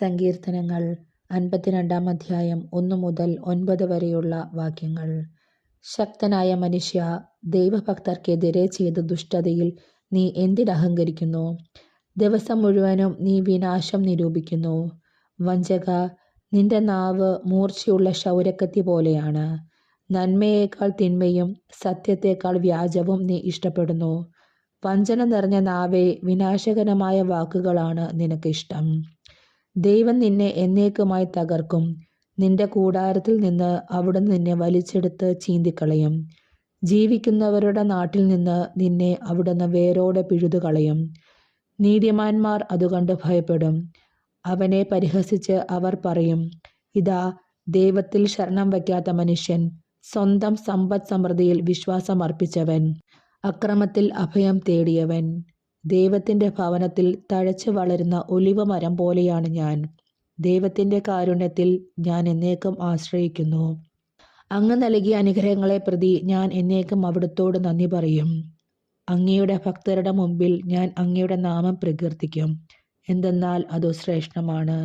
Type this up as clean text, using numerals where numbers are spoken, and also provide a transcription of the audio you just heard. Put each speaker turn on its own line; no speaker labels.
സങ്കീർത്തനങ്ങൾ 52 അധ്യായം 1 മുതൽ 9 വരെയുള്ള വാക്യങ്ങൾ. ശക്തനായ മനുഷ്യ, ദൈവഭക്തർക്കെതിരെ ചെയ്ത ദുഷ്ടതയിൽ നീ എന്തിനഹങ്കരിക്കുന്നു? ദിവസം മുഴുവനും നീ വിനാശം നിരൂപിക്കുന്നു. വഞ്ചക, നിന്റെ നാവ് മൂർച്ചയുള്ള ക്ഷൗരക്കത്തി പോലെയാണ്. നന്മയേക്കാൾ തിന്മയും സത്യത്തേക്കാൾ വ്യാജവും നീ ഇഷ്ടപ്പെടുന്നു. വഞ്ചന നിറഞ്ഞ നാവേ, വിനാശകരമായ വാക്കുകളാണ് നിനക്ക് ഇഷ്ടം. ദൈവം നിന്നെ എന്നേക്കുമായി തകർക്കും. നിന്റെ കൂടാരത്തിൽ നിന്ന് അവിടുന്ന് നിന്നെ വലിച്ചെടുത്ത് ചീന്തിക്കളയും. ജീവിക്കുന്നവരുടെ നാട്ടിൽ നിന്ന് നിന്നെ അവിടുന്ന് വേരോടെ പിഴുതുകളയും. നീതിമാന്മാർ അതുകണ്ട് ഭയപ്പെടും. അവനെ പരിഹസിച്ച് അവർ പറയും, ഇതാ ദൈവത്തിൽ ശരണം വയ്ക്കാത്ത മനുഷ്യൻ, സ്വന്തം സമ്പദ് സമൃദ്ധിയിൽ വിശ്വാസമർപ്പിച്ചവൻ, അക്രമത്തിൽ അഭയം തേടിയവൻ. ദൈവത്തിൻ്റെ ഭവനത്തിൽ തഴച്ചു വളരുന്ന ഒലിവ് മരം പോലെയാണ് ഞാൻ. ദൈവത്തിൻ്റെ കാരുണ്യത്തിൽ ഞാൻ എന്നേക്കും ആശ്രയിക്കുന്നു. അങ്ങ് നൽകിയ അനുഗ്രഹങ്ങളെ പ്രതി ഞാൻ എന്നേക്കും അവിടുത്തോട് നന്ദി പറയും. അങ്ങയുടെ ഭക്തരുടെ മുമ്പിൽ ഞാൻ അങ്ങയുടെ നാമം പ്രകീർത്തിക്കും, എന്തെന്നാൽ അത് ശ്രേഷ്ഠമാണ്.